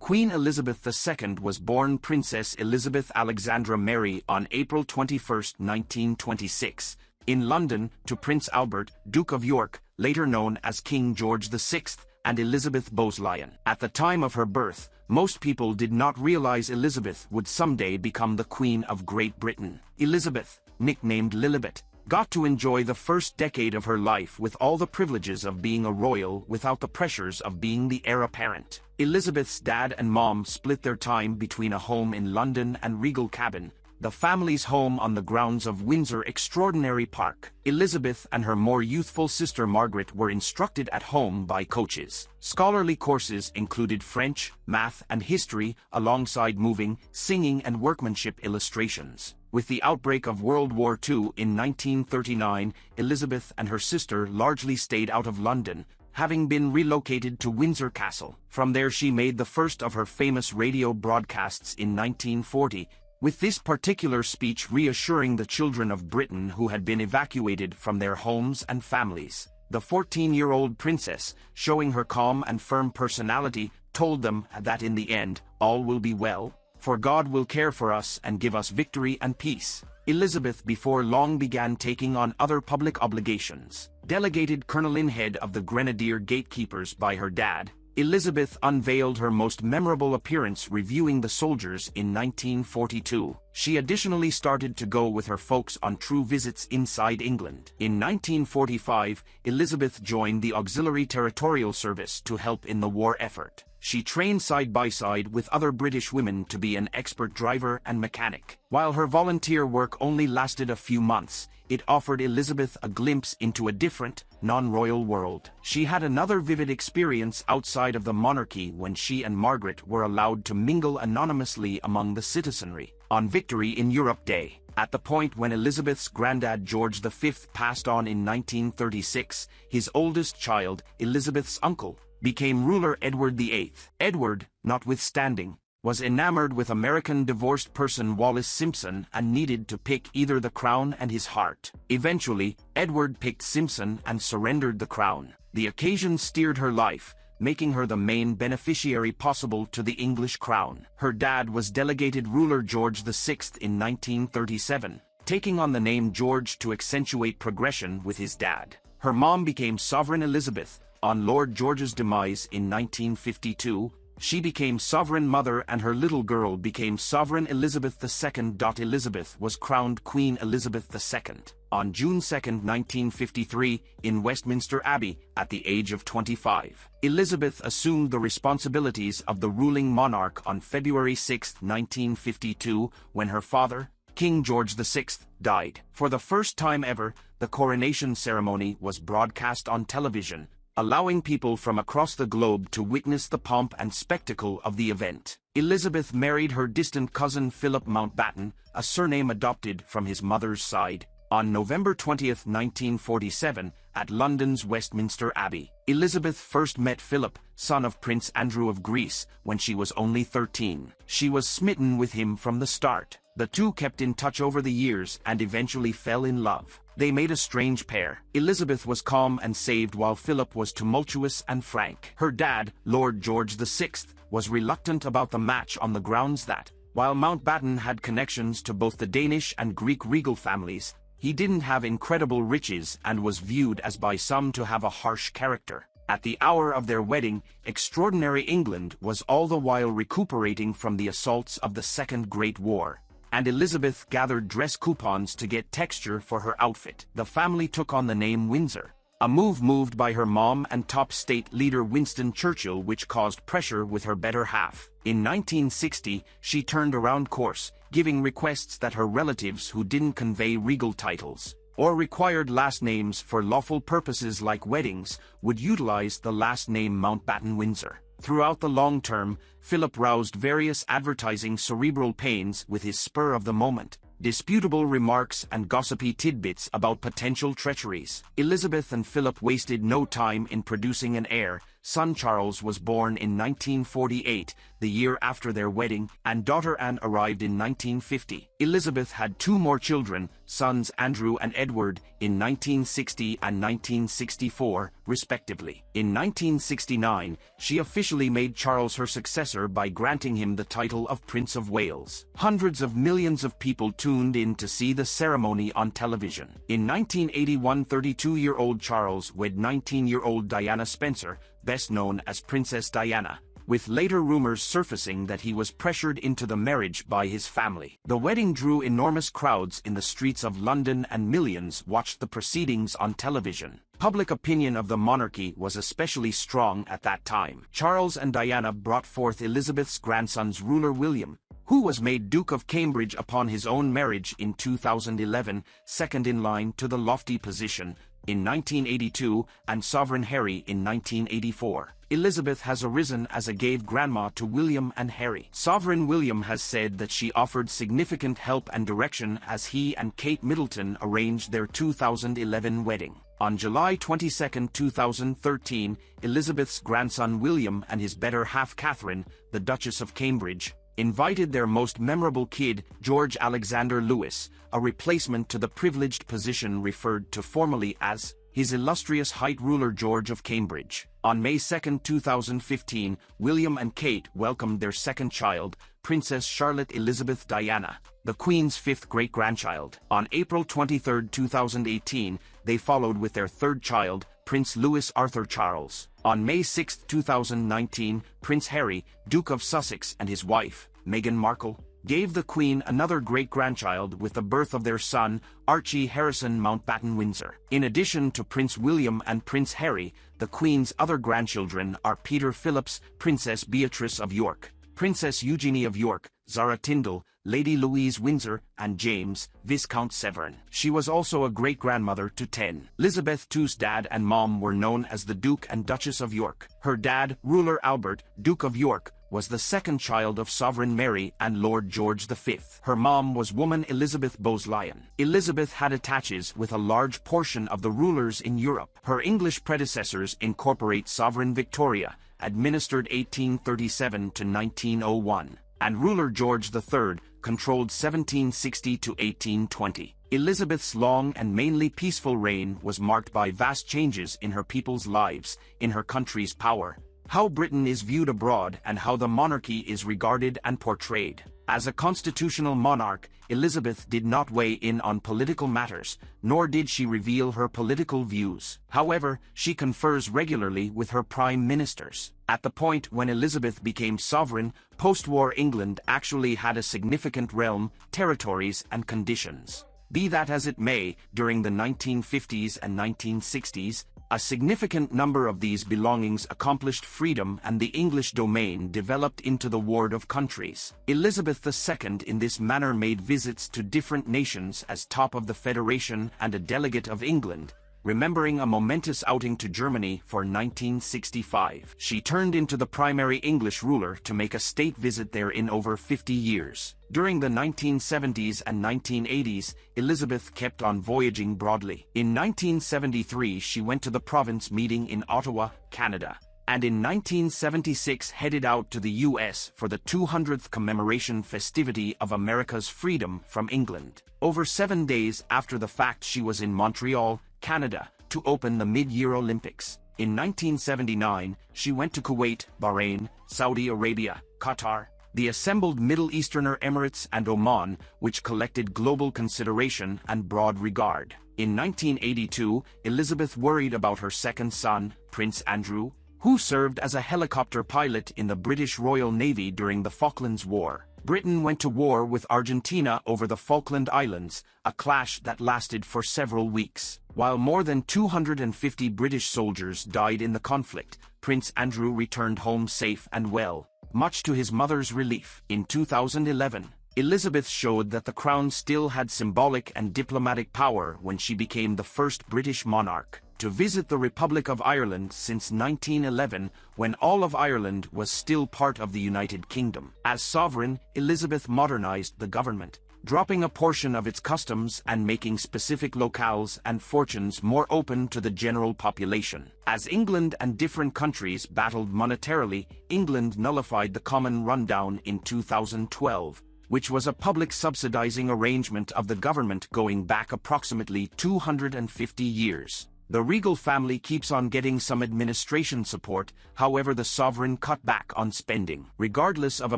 Queen Elizabeth II was born Princess Elizabeth Alexandra Mary on April 21, 1926, in London, to Prince Albert, Duke of York, later known as King George VI, and Elizabeth Bowes-Lyon. At the time of her birth, most people did not realize Elizabeth would someday become the Queen of Great Britain. Elizabeth, nicknamed Lilibet, got to enjoy the first decade of her life with all the privileges of being a royal without the pressures of being the heir apparent. Elizabeth's dad and mom split their time between a home in London and Regal Cabin, the family's home on the grounds of Windsor Extraordinary Park. Elizabeth and her more youthful sister Margaret were instructed at home by coaches. Scholarly courses included French, math, and history, alongside moving, singing, and workmanship illustrations. With the outbreak of World War II in 1939, Elizabeth and her sister largely stayed out of London, having been relocated to Windsor Castle. From there she made the first of her famous radio broadcasts in 1940, with this particular speech reassuring the children of Britain who had been evacuated from their homes and families. The 14-year-old princess, showing her calm and firm personality, told them that in the end, all will be well, for God will care for us and give us victory and peace. Elizabeth before long began taking on other public obligations. Delegated colonel head of the Grenadier Gatekeepers by her dad, Elizabeth unveiled her most memorable appearance reviewing the soldiers in 1942. She additionally started to go with her folks on true visits inside England. In 1945, Elizabeth joined the Auxiliary Territorial Service to help in the war effort. She trained side by side with other British women to be an expert driver and mechanic. While her volunteer work only lasted a few months, it offered Elizabeth a glimpse into a different, non-royal world. She had another vivid experience outside of the monarchy when she and Margaret were allowed to mingle anonymously among the citizenry on Victory in Europe Day. At the point when Elizabeth's granddad George V passed on in 1936, his oldest child, Elizabeth's uncle, became ruler Edward VIII. Edward, notwithstanding, was enamored with American divorced person Wallis Simpson and needed to pick either the crown and his heart. Eventually, Edward picked Simpson and surrendered the crown. The occasion steered her life, making her the main beneficiary possible to the English crown. Her dad was delegated ruler George VI in 1937, taking on the name George to accentuate progression with his dad. Her mom became Sovereign Elizabeth. On Lord George's demise in 1952, she became Sovereign Mother and her little girl became Sovereign Elizabeth II. Elizabeth was crowned Queen Elizabeth II on June 2, 1953, in Westminster Abbey, at the age of 25. Elizabeth assumed the responsibilities of the ruling monarch on February 6, 1952, when her father, King George VI, died. For the first time ever, the coronation ceremony was broadcast on television, allowing people from across the globe to witness the pomp and spectacle of the event. Elizabeth married her distant cousin Philip Mountbatten, a surname adopted from his mother's side, on November 20, 1947, at London's Westminster Abbey. Elizabeth first met Philip, son of Prince Andrew of Greece, when she was only 13. She was smitten with him from the start. The two kept in touch over the years and eventually fell in love. They made a strange pair. Elizabeth was calm and saved while Philip was tumultuous and frank. Her dad, Lord George VI, was reluctant about the match on the grounds that, while Mountbatten had connections to both the Danish and Greek regal families, he didn't have incredible riches and was viewed as by some to have a harsh character. At the hour of their wedding, extraordinary England was all the while recuperating from the assaults of the Second Great War, and Elizabeth gathered dress coupons to get texture for her outfit. The family took on the name Windsor, a move moved by her mom and top state leader Winston Churchill, which caused pressure with her better half. In 1960, she turned around course, giving requests that her relatives who didn't convey regal titles or required last names for lawful purposes like weddings would utilize the last name Mountbatten-Windsor. Throughout the long term, Philip roused various advertising cerebral pains with his spur-of-the-moment, disputable remarks and gossipy tidbits about potential treacheries. Elizabeth and Philip wasted no time in producing an heir, Son Charles was born in 1948, the year after their wedding, and daughter Anne arrived in 1950. Elizabeth had two more children, sons Andrew and Edward, in 1960 and 1964, respectively. In 1969, she officially made Charles her successor by granting him the title of Prince of Wales. Hundreds of millions of people tuned in to see the ceremony on television. In 1981, 32-year-old Charles wed 19-year-old Diana Spencer, best known as Princess Diana, with later rumors surfacing that he was pressured into the marriage by his family. The wedding drew enormous crowds in the streets of London and millions watched the proceedings on television. Public opinion of the monarchy was especially strong at that time. Charles and Diana brought forth Elizabeth's grandson's ruler William, who was made Duke of Cambridge upon his own marriage in 2011, second in line to the lofty position in 1982, and Sovereign Harry in 1984. Elizabeth has arisen as a gave grandma to William and Harry. Sovereign William has said that she offered significant help and direction as he and Kate Middleton arranged their 2011 wedding. On July 22, 2013, Elizabeth's grandson William and his better half Catherine, the Duchess of Cambridge, invited their most memorable kid, George Alexander Louis, a replacement to the privileged position referred to formally as His Illustrious Height Ruler George of Cambridge. On May 2, 2015, William and Kate welcomed their second child, Princess Charlotte Elizabeth Diana, the Queen's fifth great-grandchild. On April 23, 2018, they followed with their third child, Prince Louis Arthur Charles. On May 6, 2019, Prince Harry, Duke of Sussex, and his wife, Meghan Markle, gave the Queen another great-grandchild with the birth of their son, Archie Harrison Mountbatten Windsor. In addition to Prince William and Prince Harry, the Queen's other grandchildren are Peter Phillips, Princess Beatrice of York, Princess Eugenie of York, Zara Tyndall, Lady Louise Windsor, and James, Viscount Severn. She was also a great-grandmother to 10. Elizabeth II's dad and mom were known as the Duke and Duchess of York. Her dad, Ruler Albert, Duke of York, was the second child of Sovereign Mary and Lord George V. Her mom was woman Elizabeth Bowes-Lyon. Elizabeth had attaches with a large portion of the rulers in Europe. Her English predecessors incorporate Sovereign Victoria, administered 1837 to 1901, and Ruler George III, controlled 1760 to 1820. Elizabeth's long and mainly peaceful reign was marked by vast changes in her people's lives, in her country's power, how Britain is viewed abroad, and how the monarchy is regarded and portrayed. As a constitutional monarch, Elizabeth did not weigh in on political matters, nor did she reveal her political views. However, she confers regularly with her prime ministers. At the point when Elizabeth became sovereign, post-war England actually had a significant realm, territories, and conditions. Be that as it may, during the 1950s and 1960s, a significant number of these belongings accomplished freedom and the English domain developed into the ward of countries. Elizabeth II in this manner made visits to different nations as top of the Federation and a delegate of England, remembering a momentous outing to Germany for 1965. She turned into the primary English ruler to make a state visit there in over 50 years. During the 1970s and 1980s, Elizabeth kept on voyaging broadly. In 1973 she went to the province meeting in Ottawa, Canada, and in 1976 headed out to the US for the 200th commemoration festivity of America's freedom from England. Over 7 days after the fact she was in Montreal, Canada, to open the mid-year Olympics. In 1979, she went to Kuwait, Bahrain, Saudi Arabia, Qatar, the assembled Middle Easterner Emirates and Oman, which collected global consideration and broad regard. In 1982, Elizabeth worried about her second son, Prince Andrew, who served as a helicopter pilot in the British Royal Navy during the Falklands War. Britain went to war with Argentina over the Falkland Islands, a clash that lasted for several weeks. While more than 250 British soldiers died in the conflict, Prince Andrew returned home safe and well, much to his mother's relief. In 2011, Elizabeth showed that the crown still had symbolic and diplomatic power when she became the first British monarch to visit the Republic of Ireland since 1911, when all of Ireland was still part of the United Kingdom. As sovereign, Elizabeth modernized the government, dropping a portion of its customs and making specific locales and fortunes more open to the general population. As England and different countries battled monetarily, England nullified the common rundown in 2012, which was a public subsidizing arrangement of the government going back approximately 250 years. The regal family keeps on getting some administration support, however the sovereign cut back on spending. Regardless of a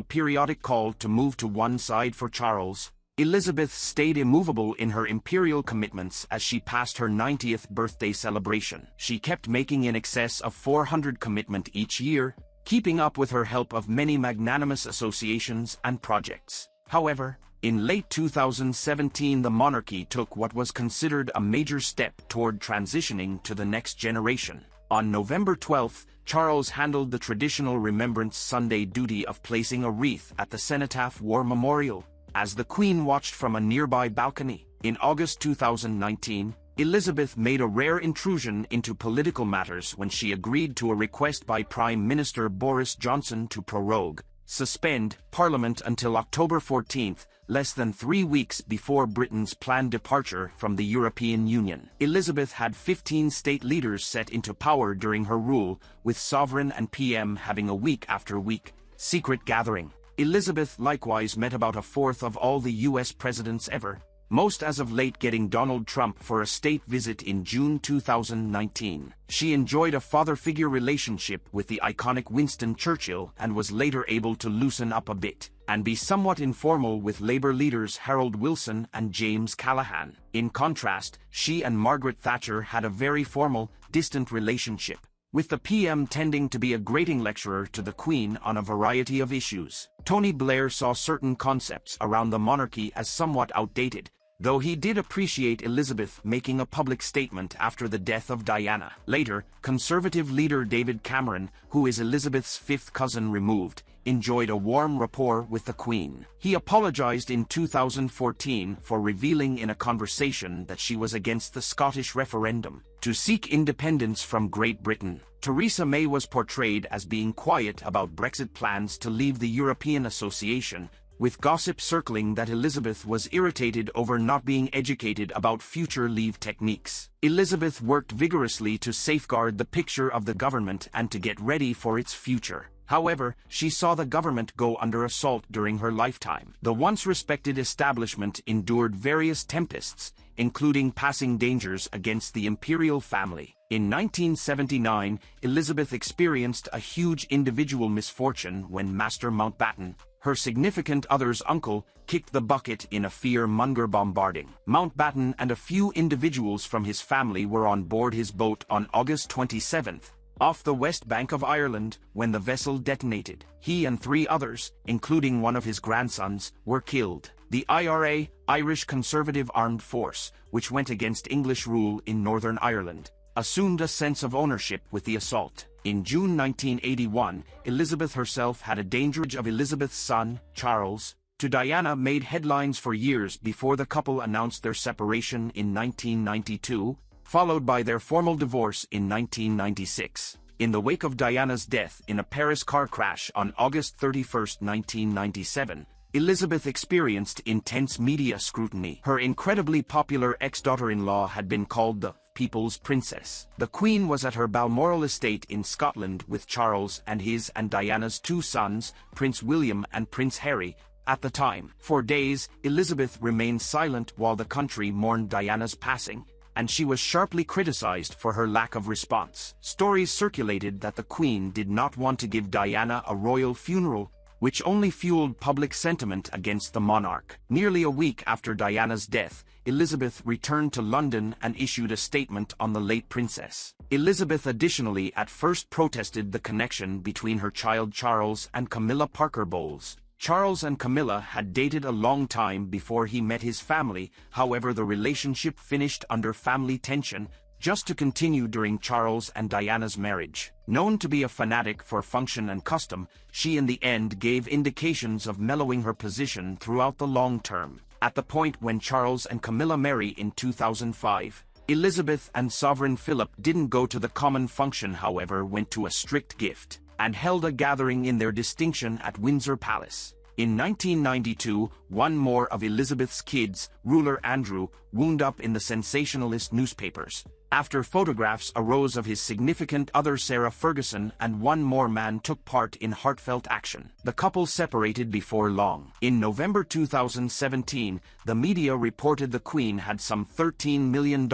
periodic call to move to one side for Charles, Elizabeth stayed immovable in her imperial commitments as she passed her 90th birthday celebration. She kept making in excess of 400 commitments each year, keeping up with her help of many magnanimous associations and projects. However, in late 2017 the monarchy took what was considered a major step toward transitioning to the next generation. On November 12, Charles handled the traditional Remembrance Sunday duty of placing a wreath at the Cenotaph War Memorial, as the Queen watched from a nearby balcony. In August 2019, Elizabeth made a rare intrusion into political matters when she agreed to a request by Prime Minister Boris Johnson to suspend Parliament until October 14, less than 3 weeks before Britain's planned departure from the European Union. Elizabeth had 15 state leaders set into power during her rule, with sovereign and PM having a week-after-week secret gathering. Elizabeth likewise met about a fourth of all the US presidents ever, most as of late getting Donald Trump for a state visit in June 2019. She enjoyed a father figure relationship with the iconic Winston Churchill and was later able to loosen up a bit and be somewhat informal with Labour leaders Harold Wilson and James Callaghan. In contrast, she and Margaret Thatcher had a very formal, distant relationship, with the PM tending to be a grating lecturer to the Queen on a variety of issues. Tony Blair saw certain concepts around the monarchy as somewhat outdated, though he did appreciate Elizabeth making a public statement after the death of Diana. Later, Conservative leader David Cameron, who is Elizabeth's fifth cousin removed, enjoyed a warm rapport with the Queen. He apologized in 2014 for revealing in a conversation that she was against the Scottish referendum to seek independence from Great Britain. Theresa May was portrayed as being quiet about Brexit plans to leave the European Association, with gossip circling that Elizabeth was irritated over not being educated about future leave techniques. Elizabeth worked vigorously to safeguard the picture of the government and to get ready for its future. However, she saw the government go under assault during her lifetime. The once respected establishment endured various tempests, including passing dangers against the imperial family. In 1979, Elizabeth experienced a huge individual misfortune when Master Mountbatten, her significant other's uncle, kicked the bucket in a fear-monger bombarding. Mountbatten and a few individuals from his family were on board his boat on August 27, off the west bank of Ireland, when the vessel detonated. He and 3 others, including one of his grandsons, were killed. The IRA, Irish Conservative Armed Force, which went against English rule in Northern Ireland, assumed a sense of ownership with the assault. In June 1981, Elizabeth herself had a danger of Elizabeth's son, Charles, to Diana made headlines for years before the couple announced their separation in 1992, followed by their formal divorce in 1996. In the wake of Diana's death in a Paris car crash on August 31, 1997, Elizabeth experienced intense media scrutiny. Her incredibly popular ex-daughter-in-law had been called the People's Princess. The Queen was at her Balmoral estate in Scotland with Charles and his and Diana's 2 sons, Prince William and Prince Harry, at the time. For days, Elizabeth remained silent while the country mourned Diana's passing, and she was sharply criticized for her lack of response. Stories circulated that the Queen did not want to give Diana a royal funeral, which only fueled public sentiment against the monarch. Nearly a week after Diana's death, Elizabeth returned to London and issued a statement on the late princess. Elizabeth additionally at first protested the connection between her child Charles and Camilla Parker Bowles. Charles and Camilla had dated a long time before he met his family, however the relationship finished under family tension, just to continue during Charles and Diana's marriage. Known to be a fanatic for function and custom, she in the end gave indications of mellowing her position throughout the long term. At the point when Charles and Camilla marry in 2005, Elizabeth and Sovereign Phillip didn't go to the common function, however went to a strict gift, and held a gathering in their distinction at Windsor Palace. In 1992, one more of Elizabeth's kids, ruler Andrew, wound up in the sensationalist newspapers, after photographs arose of his significant other Sarah Ferguson, and one more man took part in heartfelt action. The couple separated before long. In November 2017, the media reported the Queen had some $13 million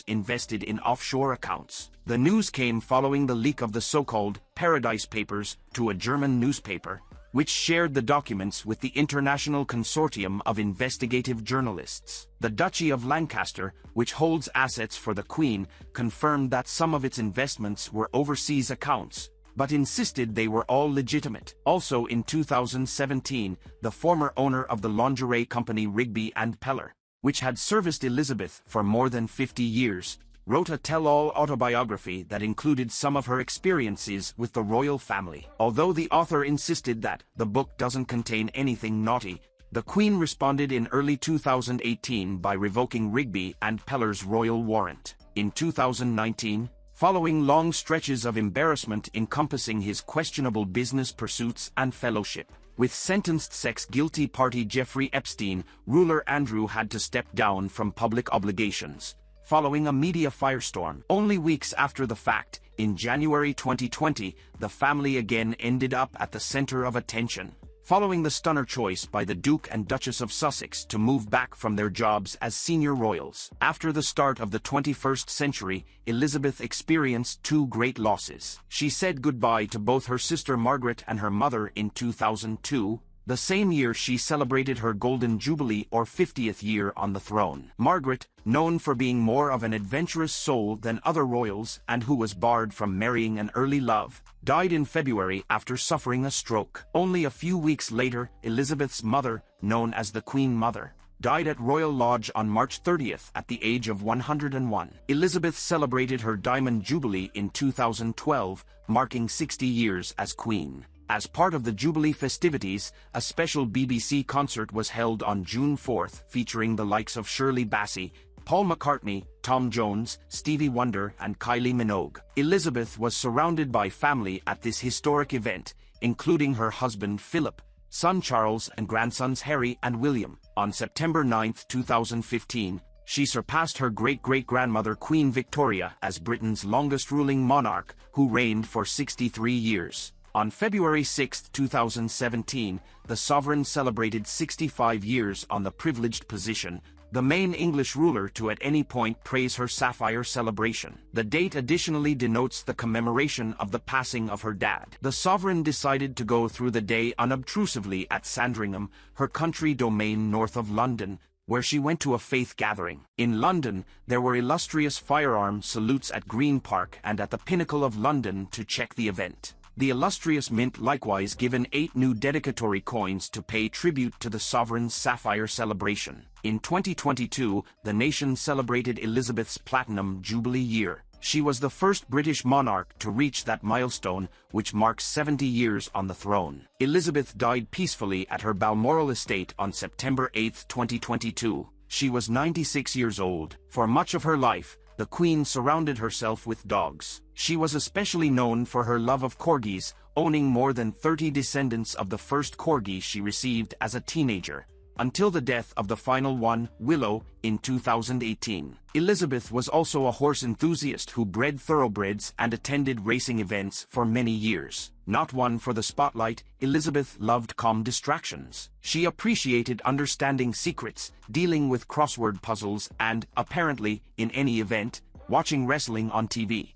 invested in offshore accounts. The news came following the leak of the so-called Paradise Papers to a German newspaper, which shared the documents with the International Consortium of Investigative Journalists. The Duchy of Lancaster, which holds assets for the Queen, confirmed that some of its investments were overseas accounts, but insisted they were all legitimate. Also in 2017, the former owner of the lingerie company Rigby and Peller, which had serviced Elizabeth for more than 50 years, wrote a tell-all autobiography that included some of her experiences with the royal family. Although the author insisted that the book doesn't contain anything naughty, the Queen responded in early 2018 by revoking Rigby and Peller's royal warrant. In 2019, following long stretches of embarrassment encompassing his questionable business pursuits and fellowship with sentenced sex-guilty party Jeffrey Epstein, ruler Andrew had to step down from public obligations, following a media firestorm. Only weeks after the fact, in January 2020, the family again ended up at the center of attention, following the stunner choice by the Duke and Duchess of Sussex to move back from their jobs as senior royals. After the start of the 21st century, Elizabeth experienced two great losses. She said goodbye to both her sister Margaret and her mother in 2002, the same year she celebrated her Golden Jubilee or 50th year on the throne. Margaret, known for being more of an adventurous soul than other royals and who was barred from marrying an early love, died in February after suffering a stroke. Only a few weeks later, Elizabeth's mother, known as the Queen Mother, died at Royal Lodge on March 30th at the age of 101. Elizabeth celebrated her Diamond Jubilee in 2012, marking 60 years as Queen. As part of the Jubilee festivities, a special BBC concert was held on June 4th featuring the likes of Shirley Bassey, Paul McCartney, Tom Jones, Stevie Wonder and Kylie Minogue. Elizabeth was surrounded by family at this historic event, including her husband Philip, son Charles and grandsons Harry and William. On September 9, 2015, she surpassed her great-great-grandmother Queen Victoria as Britain's longest-ruling monarch, who reigned for 63 years. On February 6, 2017, the sovereign celebrated 65 years on the privileged position, the main English ruler to at any point praise her sapphire celebration. The date additionally denotes the commemoration of the passing of her dad. The sovereign decided to go through the day unobtrusively at Sandringham, her country domain north of London, where she went to a faith gathering. In London, there were illustrious firearm salutes at Green Park and at the Pinnacle of London to check the event. The illustrious mint likewise given 8 new dedicatory coins to pay tribute to the sovereign's sapphire celebration. In 2022, the nation celebrated Elizabeth's Platinum Jubilee year. She was the first British monarch to reach that milestone, which marks 70 years on the throne. Elizabeth died peacefully at her Balmoral estate on September 8, 2022. She was 96 years old. For much of her life, the Queen surrounded herself with dogs. She was especially known for her love of corgis, owning more than 30 descendants of the first corgi she received as a teenager, until the death of the final one, Willow, in 2018. Elizabeth was also a horse enthusiast who bred thoroughbreds and attended racing events for many years. Not one for the spotlight, Elizabeth loved calm distractions. She appreciated understanding secrets, dealing with crossword puzzles and, apparently, in any event, watching wrestling on TV.